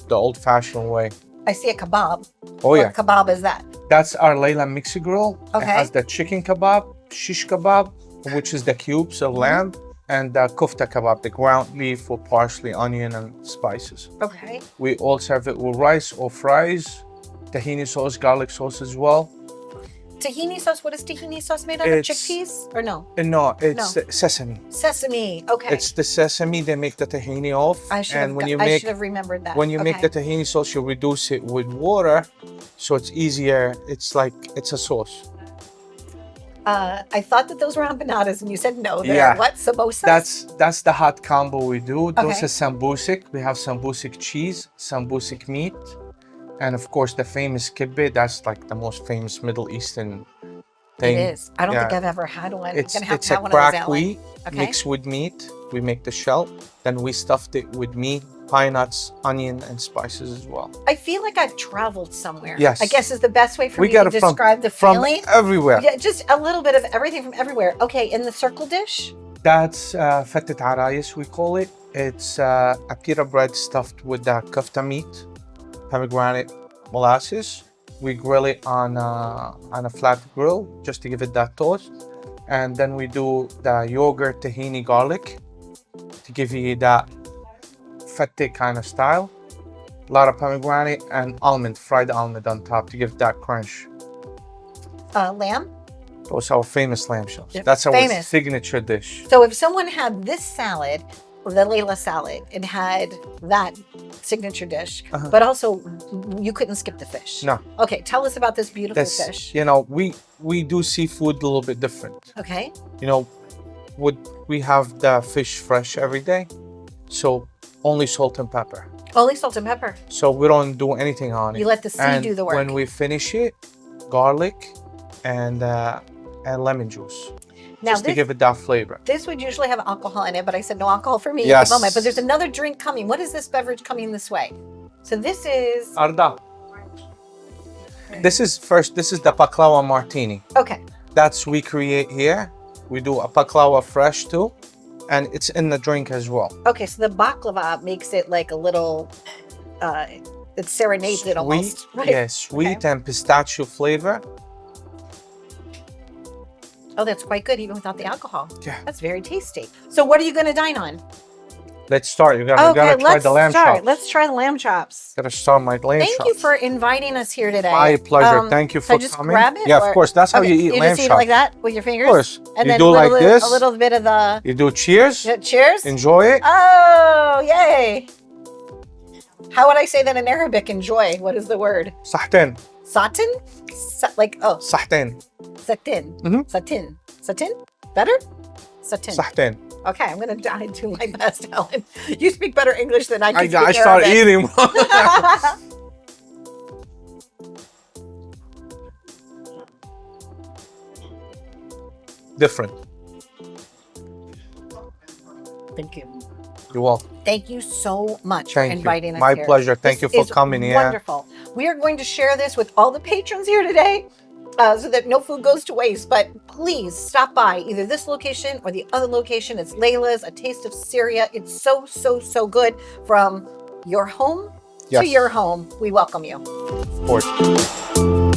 The old-fashioned way. I see a kebab. Oh What yeah, kebab is that? that's our Laila mixi grill. Okay. It has the chicken kebab, shish kebab, which is the cubes Mm-hmm. of lamb, and the kofta kebab, the ground beef with parsley, onion, and spices. Okay. We all serve it with rice or fries, tahini sauce, garlic sauce as well. Tahini sauce. What is tahini sauce made out It's- of? Chickpeas or no? And no, it's No. sesame. Sesame. Okay. It's the sesame they make the tahini of. I should and have. when you I make should have remembered that. when you make the Okay. tahini sauce, you reduce it with water, so it's easier. It's like it's a sauce. I thought that those were empanadas, and you said no. They're Yeah. what? Samosas. That's the hot combo we do. Those Okay. are sambusik. We have sambusik cheese, sambusik meat, and of course the famous kibbeh. That's like the most famous Middle Eastern thing. It is. I don't think Yeah. I've ever had one. It's I'm gonna have it's to a have one of those, cracked Alan. wheat Okay. mixed with meat. We make the shell, then we stuffed it with meat, pine nuts, onion, and spices as well. I feel like I've traveled somewhere. Yes. I guess is the best way for We me got to it from describe the from feeling. everywhere. Yeah, just a little bit of everything from everywhere. Okay, in the circle dish. That's fattet arayis, we call it. It's a pita bread stuffed with the kofta meat, pomegranate molasses. We grill it on a flat grill just to give it that toast. And then we do the yogurt, tahini, garlic to give you that fattet kind of style. A lot of pomegranate and almond, fried almond on top to give that crunch. Lamb. Those are our famous lamb chops. Yeah, That's our famous. signature dish. So if someone had this salad the Laila salad and had that signature dish, but also you couldn't skip the fish. No. Okay, tell us about this beautiful This, fish. you know, we do seafood a little bit different. Okay. You know, we have the fish fresh every day, so only salt and pepper. Only salt and pepper. So we don't do anything on it. You let the sea And do the work. when we finish it, garlic and lemon juice, Now just to give it that flavor. this would usually have alcohol in it, but I said no alcohol for me at Yes. the moment. But there's another drink coming. What is this beverage coming this way? So this is Arda. This is the baklava martini. okay. That's we create here. We do a baklava fresh too, and it's in the drink as well. Okay, so the baklava makes it like a little. It serenades it almost. Sweet, Right? yeah, sweet Okay. and pistachio flavor. Oh, that's quite good even without the alcohol. Yeah. That's very tasty. So what are you going to dine on? Let's start. You gotta try let's the lamb start. chops. Let's try the lamb chops. Gotta start my lamb Thank chops. you for inviting us here today. My pleasure. Thank you so for I just coming. grab it? Yeah, or- of course. That's how Okay, you eat you lamb just eat chops. it like that with your fingers? Of course. And You then do with like this. a little bit of the You do cheers. cheers. Enjoy it. Oh, yay. How would I say that in Arabic? Enjoy. What is the word? صحتين. Satin? Like, oh, صحتين. satin. Mhm. Satin. Satin? Better? Satin. صحتين. Okay, I'm going to do my best, Helen. You speak better English than I can speak I started Arabic. eating. Different. Thank you. You're welcome. Thank you so much Thank for you. inviting us My here. pleasure. Thank This you for is coming here. Wonderful. We are going to share this with all the patrons here today so that no food goes to waste. But please stop by either this location or the other location. It's Laila's, A Taste of Syria. It's so, so, so good. From your home to Yes. your home, we welcome you. Of course.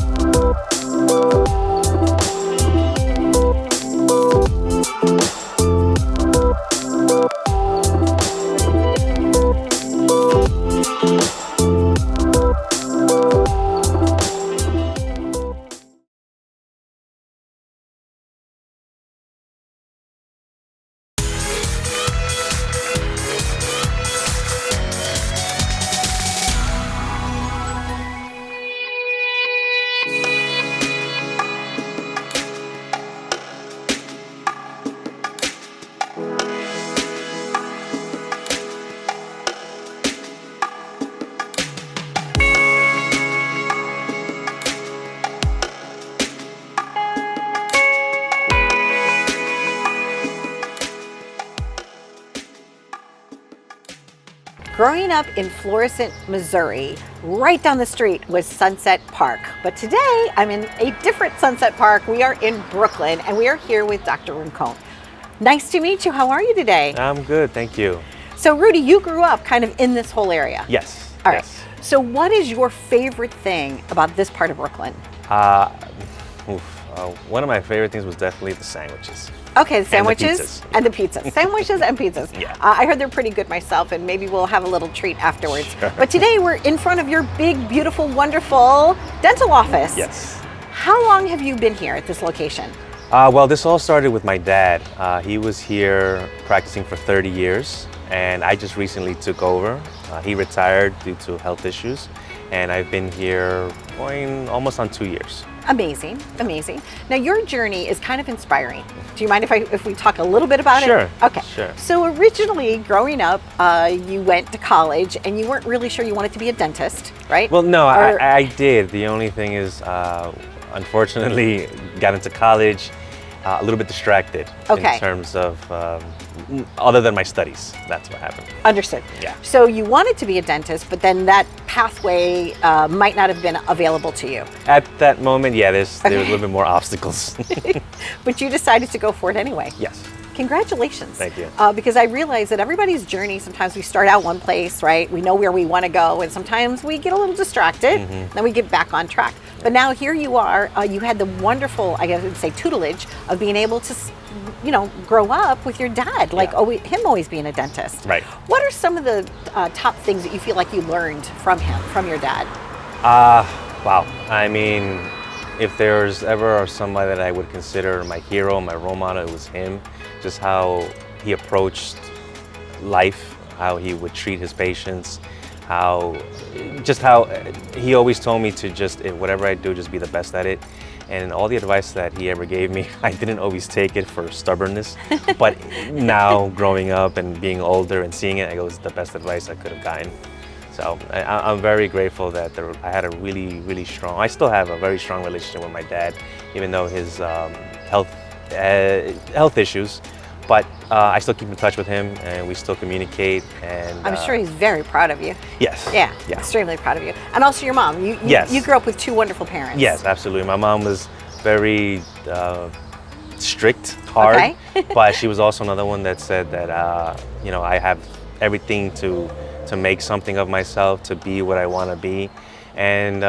Growing up in Florissant, Missouri, right down the street was Sunset Park. But today I'm in a different Sunset Park. We are in Brooklyn and we are here with Dr. Rincon. Nice to meet you. How are you today? I'm good, thank you. So Rudy, you grew up kind of in this whole area. Yes. All right. yes. So what is your favorite thing about this part of Brooklyn? One of my favorite things was definitely the sandwiches. Okay, the sandwiches pizzas. and the pizzas. Sandwiches and pizzas. Yeah. I heard they're pretty good myself, and maybe we'll have a little treat afterwards. But today we're in front of your big, beautiful, wonderful dental office. Yes. How long have you been here at this location? Well, this all started with my dad. He was here practicing for 30 years, and I just recently took over. He retired due to health issues, and I've been here going almost on 2 years. Amazing, amazing. Now your journey is kind of inspiring. Do you mind if we talk a little bit about Sure, it? Okay. sure. So originally, growing up, you went to college and you weren't really sure you wanted to be a dentist, right? Well, no, Or- I did. The only thing is, unfortunately, got into college a little bit distracted Okay. in terms of other than my studies. That's what happened. Understood. Yeah. So you wanted to be a dentist, but then that pathway might not have been available to you. At that moment, yeah, there was a little bit more obstacles. But you decided to go for it anyway. Yes. Congratulations. Thank you. Because I realize that everybody's journey, sometimes we start out one place, right? We know where we want to go, and sometimes we get a little distracted, then we get back on track. But now here you are, you had the wonderful, I guess I would say, tutelage of being able to, grow up with your dad, like him always being a dentist. Right. What are some of the top things that you feel like you learned from him, from your dad? Wow. I mean, if there's ever somebody that I would consider my hero, my role model, it was him. Just how he approached life, how he would treat his patients, how he always told me to just, whatever I do, just be the best at it. And all the advice that he ever gave me, I didn't always take it for stubbornness, but now growing up and being older and seeing it, it was the best advice I could have gotten. So I'm very grateful that I had a really strong, I still have a very strong relationship with my dad, even though his health issues, but I still keep in touch with him and we still communicate. And I'm sure he's very proud of you. Yes. Yeah, Yeah. extremely proud of you. And also your mom. Yes. You grew up with two wonderful parents. Yes, absolutely. My mom was very strict, hard, Okay. but she was also another one that said that I have everything to make something of myself, to be what I want to be. And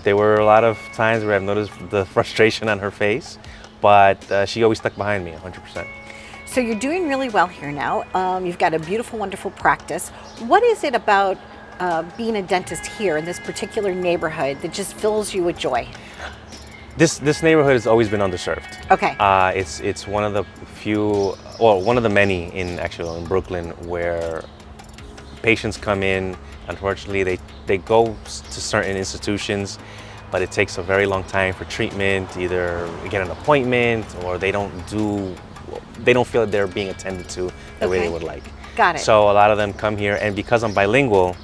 there were a lot of times where I've noticed the frustration on her face, but she always stuck behind me 100%. So you're doing really well here now. You've got a beautiful, wonderful practice. What is it about being a dentist here in this particular neighborhood that just fills you with joy? This neighborhood has always been underserved. Okay. It's one of the few, well, one of the many in Brooklyn where patients come in. Unfortunately, they go to certain institutions, but it takes a very long time for treatment, either get an appointment or they don't feel that they're being attended to the way they would like. Got it. So a lot of them come here, and because I'm bilingual,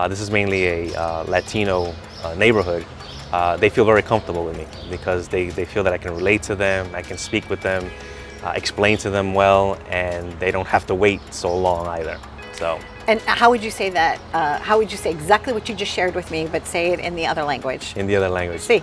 this is mainly a Latino neighborhood, they feel very comfortable with me because they feel that I can relate to them, I can speak with them, explain to them well, and they don't have to wait so long either. So. And how would you say that? How would you say exactly what you just shared with me, but say it in the other language? In the other language. Sí.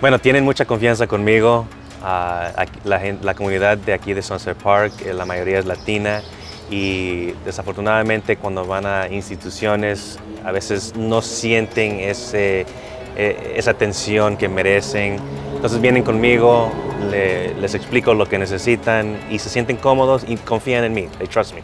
Bueno, tienen mucha confianza conmigo. La comunidad de aquí de Sunset Park, la mayoría es latina y desafortunadamente cuando van a instituciones a veces no sienten esa atención que merecen. Entonces vienen conmigo, les explico lo que necesitan y se sienten cómodos y confían en mí. They trust me.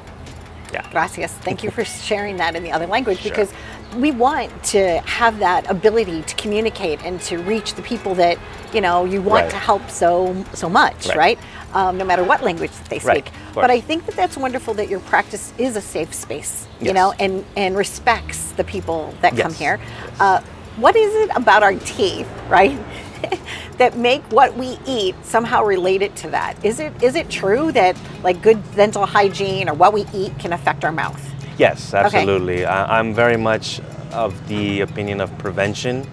Yeah. Gracias. Thank you for sharing that in the other language Sure. because we want to have that ability to communicate and to reach the people that you want Right. to help so much, right? Right. No matter what language that they Right, speak. of But I course. think that that's wonderful that your practice is a safe space, Yes. and respects the people that come Yes. here. What is it about our teeth, right? that make what we eat somehow related to that? Is it true that like good dental hygiene or what we eat can affect our mouth? Yes, absolutely. I'm very much of the opinion of prevention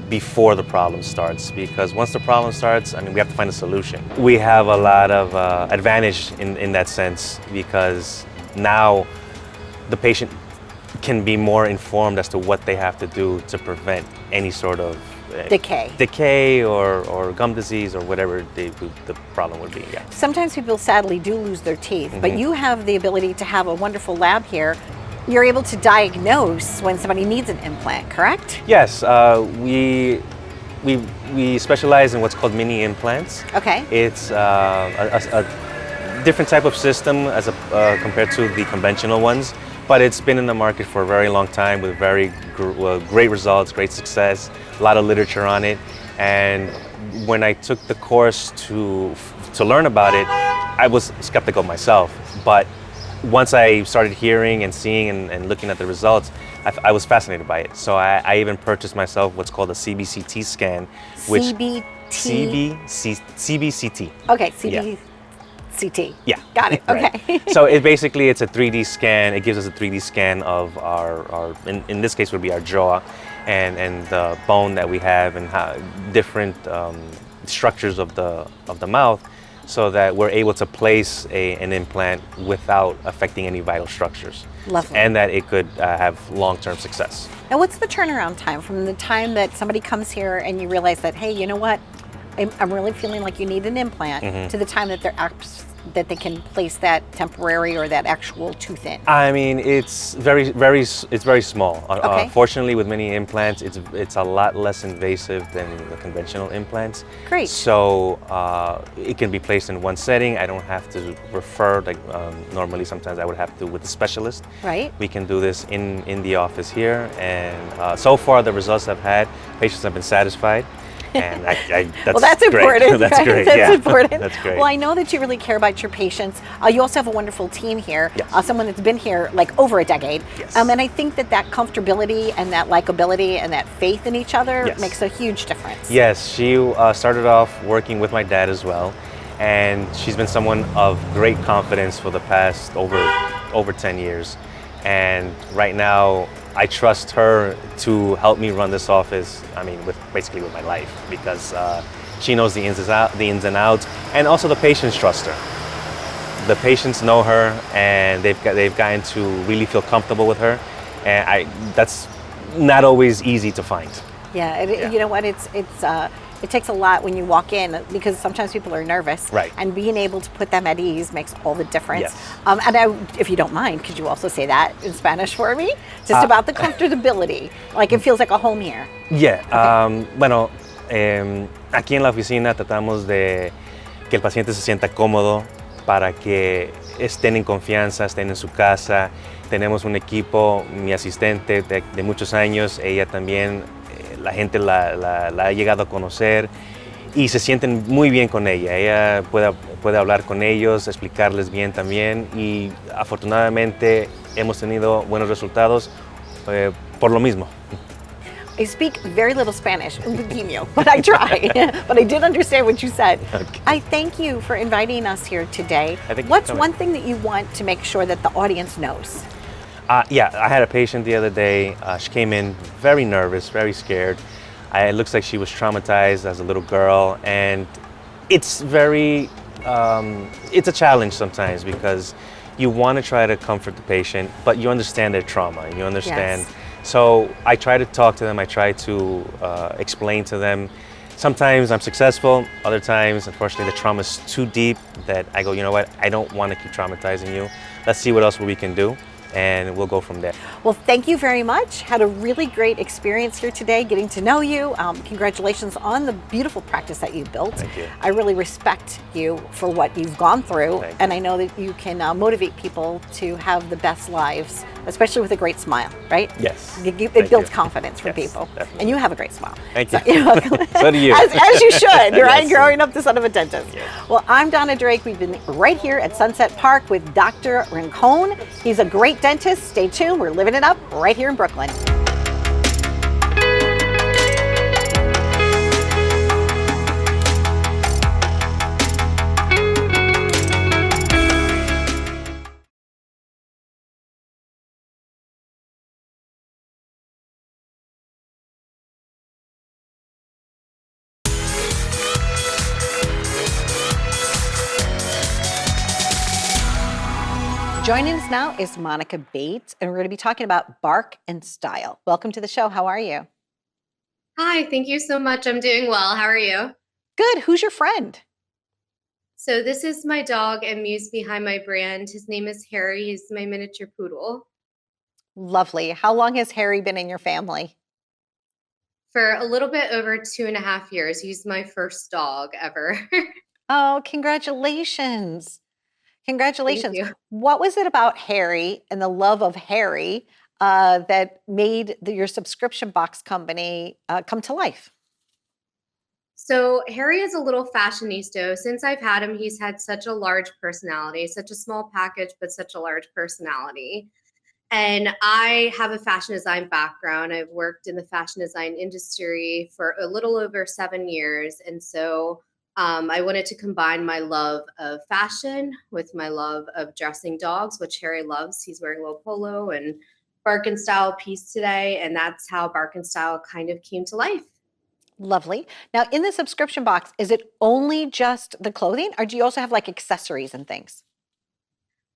before the problem starts, because once the problem starts, we have to find a solution. We have a lot of advantage in that sense because now the patient can be more informed as to what they have to do to prevent any sort of decay or gum disease or whatever the problem would be. Yeah. Sometimes people sadly do lose their teeth, but you have the ability to have a wonderful lab here. You're able to diagnose when somebody needs an implant, correct? Yes, we specialize in what's called mini implants. Okay. It's a different type of system as compared to the conventional ones, but it's been in the market for a very long time with very great results, great success, a lot of literature on it. And when I took the course to learn about it, I was skeptical myself. But once I started hearing and seeing and looking at the results, I was fascinated by it. So I even purchased myself what's called a CBCT scan, which CBCT. Okay, Yeah. CT. Yeah. Got it. Okay. Right. So it's a 3D scan. It gives us a 3D scan of our in this case would be our jaw and the bone that we have and how different structures of the mouth, so that we're able to place an implant without affecting any vital structures. Lovely. And that it could have long-term success. Now, what's the turnaround time from the time that somebody comes here and you realize that, hey, you know what, I'm really feeling like you need an implant, to the time that that they can place that temporary or that actual tooth in? It's very small. Okay. Fortunately, with many implants, it's a lot less invasive than the conventional implants. Great. So it can be placed in one setting. I don't have to refer, like normally sometimes I would have to with a specialist. Right. We can do this in the office here, and so far the results I've had, patients have been satisfied. And that's Well, that's great. important. That's right? great. That's Yeah. important. That's great. Well, I know that you really care about your patients. You also have a wonderful team here. Yes. Someone that's been here like over a decade. Yes. And I think that comfortability and that likability and that faith in each other Yes. makes a huge difference. Yes, she started off working with my dad as well, and she's been someone of great confidence for the past over 10 years. And right now, I trust her to help me run this office. I mean, basically with my life, because she knows the ins and outs, and also the patients trust her. The patients know her, and they've gotten to really feel comfortable with her, and that's not always easy to find. Yeah, Yeah. you know what? It takes a lot when you walk in, because sometimes people are nervous. Right. And being able to put them at ease makes all the difference. Yes. If you don't mind, could you also say that in Spanish for me? Just about the comfortability. Like it feels like a home here. Yeah. Bueno, aquí en la oficina tratamos de que el paciente se sienta cómodo para que estén en confianza, estén en su casa. Tenemos un equipo, mi asistente de muchos años, ella también, la gente la ha llegado a conocer y se sienten muy bien con ella. Ella puede hablar con ellos, explicarles bien también, y afortunadamente hemos tenido buenos resultados por lo mismo. I speak very little Spanish, un poquillo, but I try. But I did understand what you said. Okay. I thank you for inviting us here today. I think What's you're one thing that you want to make sure that the audience knows? Yeah, I had a patient the other day. She came in very nervous, very scared. It looks like she was traumatized as a little girl, and it's it's a challenge sometimes, because you want to try to comfort the patient, but you understand their trauma, and you understand. Yes. So I try to talk to them. I try to explain to them. Sometimes I'm successful. Other times, unfortunately, the trauma is too deep that I go, you know what? I don't want to keep traumatizing you. Let's see what else we can do, and we'll go from there. Well, thank you very much. Had a really great experience here today getting to know you. Congratulations on the beautiful practice that you built. Thank you. I really respect you for what you've gone through, Thank and I know that you can motivate people to have the best lives, especially with a great smile, right? Yes. It Thank builds you. confidence for Yes, people. definitely. And you have a great smile. Thank So, you. you're welcome. So do you. As you should, right? Yes. Growing up the son of a dentist. Yes. Well, I'm Donna Drake. We've been right here at Sunset Park with Dr. Rincon. He's a great dentist. Stay tuned. We're living it up right here in Brooklyn. Joining us now is Monica Bates, and we're going to be talking about bark and style. Welcome to the show. How are you? Hi, thank you so much. I'm doing well. How are you? Good. Who's your friend? So this is my dog and muse behind my brand. His name is Harry. He's my miniature poodle. Lovely. How long has Harry been in your family? For a little bit over 2.5 years. He's my first dog ever. Oh, congratulations. Congratulations. you. What was it about Harry and the love of Harry that made your subscription box company come to life? So Harry is a little fashionista. Since I've had him, he's had such a large personality, such a small package, but such a large personality. And I have a fashion design background. I've worked in the fashion design industry for a little over 7 years. And so I wanted to combine my love of fashion with my love of dressing dogs, which Harry loves. He's wearing a little polo and Bark and Style piece today. And that's how Bark and Style kind of came to life. Lovely. Now, in the subscription box, is it only just the clothing, or do you also have like accessories and things?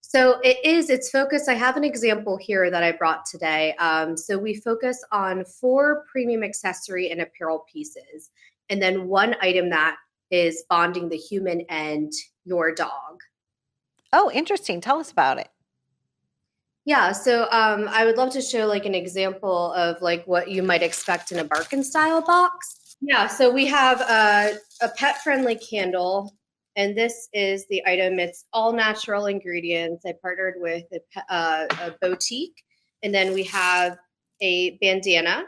So it's focused. I have an example here that I brought today. So we focus on 4 premium accessory and apparel pieces, and then 1 item that is bonding the human and your dog. Oh, interesting. Tell us about it. Yeah, so I would love to show like an example of like what you might expect in a Bark and Style box. Yeah, so we have a pet-friendly candle. And this is the item. It's all natural ingredients. I partnered with a boutique. And then we have a bandana.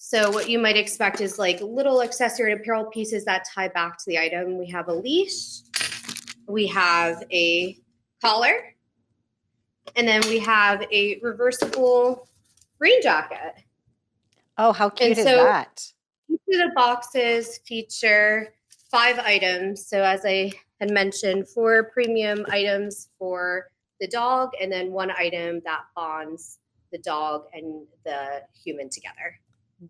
So what you might expect is like little accessory and apparel pieces that tie back to the item. We have a leash, we have a collar, and then we have a reversible rain jacket. Oh, how cute And is so- that? Each of the boxes feature 5 items. So as I had mentioned, 4 premium items for the dog, and then 1 item that bonds the dog and the human together.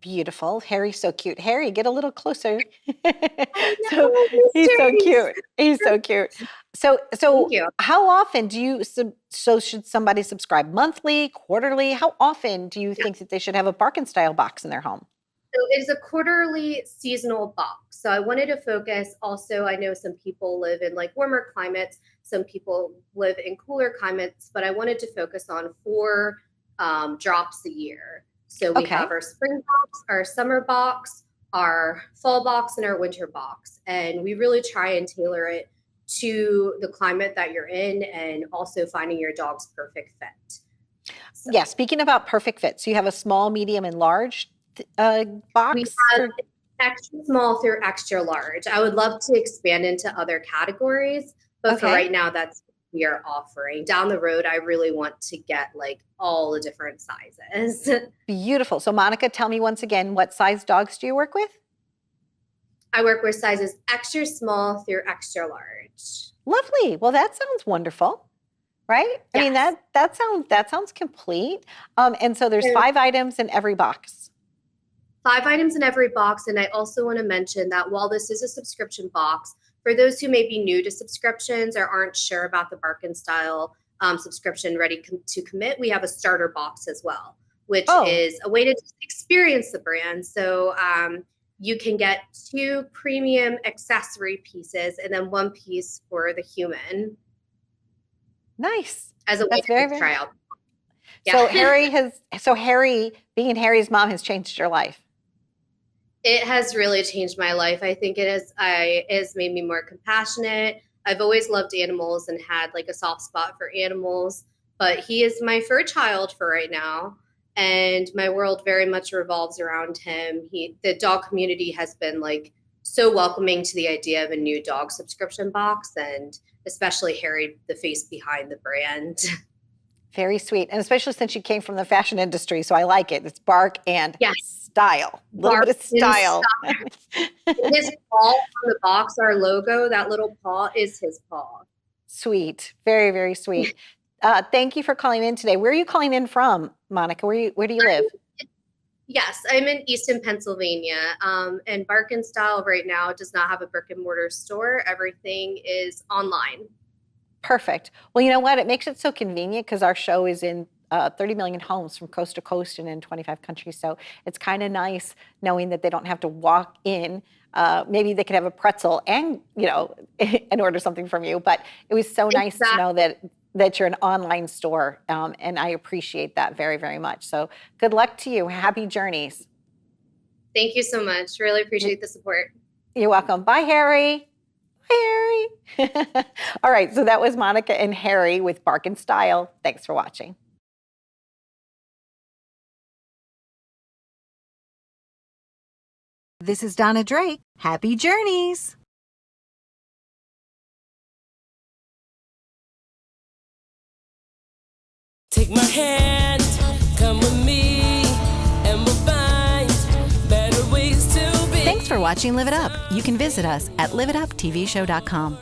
Beautiful. Harry's so cute. Harry, get a little closer. know, He's so Harry's- cute. He's so cute. So Thank you. how often do you so should somebody subscribe monthly, quarterly? How often do you think that they should have a Barkin style box in their home? So it is a quarterly seasonal box. So I wanted to focus also, I know some people live in like warmer climates, some people live in cooler climates, but I wanted to focus on 4 drops a year. So we Okay. have our spring box, our summer box, our fall box, and our winter box. And we really try and tailor it to the climate that you're in and also finding your dog's perfect fit. So Yeah, speaking about perfect fit, so you have a small, medium, and large box? we have extra small through extra large. I would love to expand into other categories, but for Okay. right now, that's what we are offering. Down the road, I really want to get like all the different sizes. Beautiful. So Monica, tell me once again, what size dogs do you work with? I work with sizes extra small through extra large. Lovely. Well, that sounds wonderful, right? I mean, Yes. that sounds complete. And so there's So- 5 items in every box. 5 items in every box. And I also want to mention that while this is a subscription box, for those who may be new to subscriptions or aren't sure about the Barkin style subscription ready to commit, we have a starter box as well, which Oh. is a way to just experience the brand. So you can get 2 premium accessory pieces and then 1 piece for the human Nice. as a way That's to very, just very- try out. So Harry, being Harry's mom has changed your life. It has really changed my life. I think it has made me more compassionate. I've always loved animals and had like a soft spot for animals, but he is my fur child for right now. And my world very much revolves around him. The dog community has been like so welcoming to the idea of a new dog subscription box, and especially Harry, the face behind the brand. Very sweet. And especially since you came from the fashion industry. So I like it. It's bark and Yes. style. A little bit of Bark and style. His paw on the box, our logo, that little paw is his paw. Sweet. Very, very sweet. Thank you for calling in today. Where are you calling in from, Monica? Where do you live? Yes, I'm in Easton, Pennsylvania. And Barkin Style right now does not have a brick and mortar store. Everything is online. Perfect. Well, you know what? It makes it so convenient because our show is in 30 million homes from coast to coast and in 25 countries. So it's kind of nice knowing that they don't have to walk in. Maybe they could have a pretzel and, and order something from you. But it was so nice to know that you're an online store. And I appreciate that very, very much. So good luck to you. Happy journeys. Thank you so much. Really appreciate the support. You're welcome. Bye, Harry. Bye, Harry. All right. So that was Monica and Harry with Barkin Style. Thanks for watching. This is Donna Drake. Happy journeys! Take my hand, come with me, and we'll find better ways to be. Thanks for watching Live It Up. You can visit us at liveituptvshow.com.